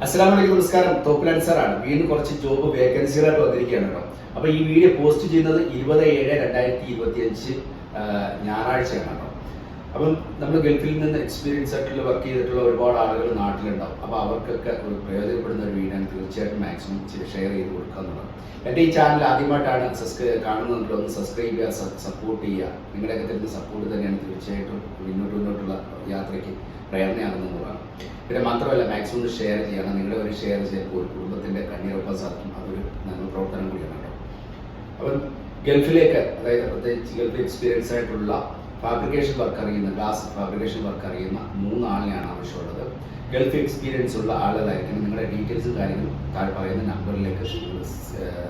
അസ്സലാമലൈക്കും, നമസ്കാരം. തോപ്പിൽ അൻസാറാണ്. വീണ്ടും കുറച്ച് ജോബ് വേക്കൻസികളായിട്ട് വന്നിരിക്കുകയാണ് കേട്ടോ. അപ്പോൾ ഈ വീഡിയോ പോസ്റ്റ് ചെയ്യുന്നത് 20/7/2025 ഞായറാഴ്ചയാണ് കേട്ടോ. അപ്പം നമ്മൾ ഗൾഫിൽ നിന്ന് എക്സ്പീരിയൻസ് ആയിട്ടുള്ള വർക്ക് ചെയ്തിട്ടുള്ള ഒരുപാട് ആളുകൾ നാട്ടിലുണ്ടാവും. അപ്പോൾ അവർക്കൊക്കെ ഒരു പ്രയോജനപ്പെടുന്ന ഒരു വീഡിയോ തീർച്ചയായിട്ടും മാക്സിമം ഷെയർ ചെയ്ത് കൊടുക്കുക എന്നുള്ളത്. എൻ്റെ ഈ ചാനൽ ആദ്യമായിട്ടാണ് കാണുന്നുണ്ടല്ലോ, ഒന്ന് സബ്സ്ക്രൈബ് ചെയ്യുക, സപ്പോർട്ട് ചെയ്യുക. നിങ്ങളുടെയൊക്കെ തരുന്ന സപ്പോർട്ട് തന്നെയാണ് തീർച്ചയായിട്ടും മുന്നോട്ടുള്ള യാത്രയ്ക്ക് പ്രേരണയാകുന്നതാണ്. പിന്നെ മാത്രമല്ല, മാക്സിമം ഒന്ന് ഷെയർ ചെയ്യണം. നിങ്ങളുടെ ഒരു ഷെയർ ചെയ്യുമ്പോൾ ഒരു കുടുംബത്തിൻ്റെ കണ്ണീരൊപ്പം സാധിക്കും. അതൊരു നല്ല പ്രവർത്തനം കൂടിയാണ് കേട്ടോ. അപ്പം ഗൾഫിലേക്ക്, അതായത് പ്രത്യേകിച്ച് ഗൾഫ് എക്സ്പീരിയൻസ് ആയിട്ടുള്ള ഫാബ്രിക്കേഷൻ വർക്ക് അറിയുന്ന, ഗ്ലാസ് ഫാബ്രിക്കേഷൻ വർക്ക് അറിയുന്ന 3 ആളിനെയാണ് ആവശ്യമുള്ളത്. ഗൾഫ് എക്സ്പീരിയൻസ് ഉള്ള ആളുകളായിരിക്കണം. നിങ്ങളുടെ ഡീറ്റെയിൽസും കാര്യങ്ങളും താഴെ പറയുന്ന നമ്പറിലേക്ക്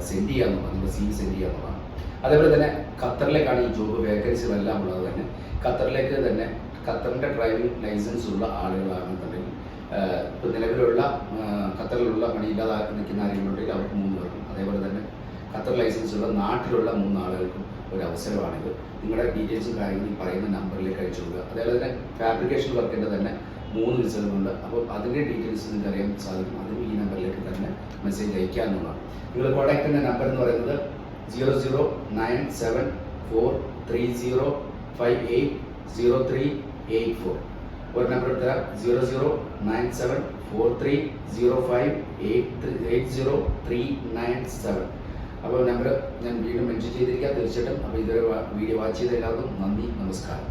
സെൻഡ് ചെയ്യാമെന്നുള്ളതാണ്, നിങ്ങൾ CV സെൻഡ് ചെയ്യാമെന്നുള്ളതാണ്. അതേപോലെ തന്നെ ഖത്തറിലേക്കാണ് ഈ ജോബ് വേക്കൻസികളെല്ലാം ഉള്ളത്. തന്നെ ഖത്തറിലേക്ക് തന്നെ ഖത്തറിൻ്റെ ഡ്രൈവിംഗ് ലൈസൻസ് ഉള്ള ആളുകളാണെന്നുണ്ടെങ്കിൽ, ഇപ്പോൾ നിലവിലുള്ള ഖത്തറിലുള്ള പണിയില്ലാതെ നിൽക്കുന്ന ആരെങ്കിലും ഉണ്ടെങ്കിൽ അവർക്ക് 3 പേർക്കും, അതേപോലെ തന്നെ ഖത്തർ ലൈസൻസ് ഉള്ള നാട്ടിലുള്ള 3 ആളുകൾക്കും ഒരു അവസരമാണിത്. നിങ്ങളുടെ ഡീറ്റെയിൽസും കാര്യങ്ങളും ഈ പറയുന്ന നമ്പറിലേക്ക് അയച്ചു കൊടുക്കുക. അതേപോലെ തന്നെ ഫാബ്രിക്കേഷൻ വർക്കിൻ്റെ തന്നെ 3 വിസകളുണ്ട്. അപ്പോൾ അതിൻ്റെ ഡീറ്റെയിൽസ് നിങ്ങൾക്ക് അറിയാൻ സാധിക്കും. അതിന് ഈ നമ്പറിലേക്ക് തന്നെ മെസ്സേജ് അയക്കാവുന്നതാണ്. നിങ്ങൾ കോൺടാക്ട് ചെയ്യുന്ന നമ്പർ എന്ന് പറയുന്നത് 00974305803884. ഒരു നമ്പർ എടുത്താൽ 00974305803997. അപ്പോൾ നമ്പർ ഞാൻ വീണ്ടും മെൻഷൻ ചെയ്തിരിക്കാം തീർച്ചയായിട്ടും. അപ്പോൾ ഇതൊരു വീഡിയോ വാച്ച് ചെയ്ത എല്ലാവർക്കും നന്ദി, നമസ്കാരം.